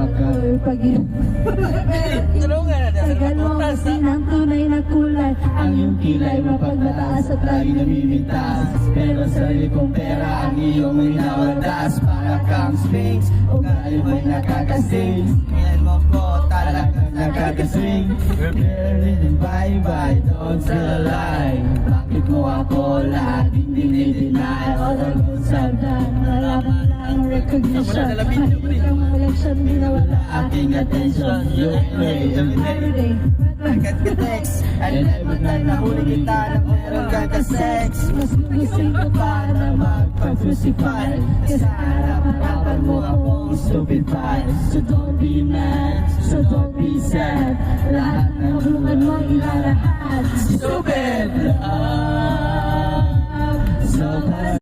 ako'y tagal mo kasi ng tunay na kulay. Ang iyong kilay mapagmataas at lagi namimintas. Pero sarili kong pera ang iyong minawadas. Para kang Sphinx, ugali mo'y nakakasing. Ngayon mo ko talagang nakakasing. Rebellion and bye-bye, don't tell a lie. Bakit mo ako laging dinideny? All the good I've done, wala ka lang recognition. Kahit ang election, di na wala aking attention. You pray every day, agad ka text. And every time nahuli kita na meron kang ka-sex. Mas gusto ko pa na magpag-crucify. Kasi harap-harapan mo akong stupid pie. So don't be mad, so don't be sad. Lahat ng bungan mo ilalahat. Stupid!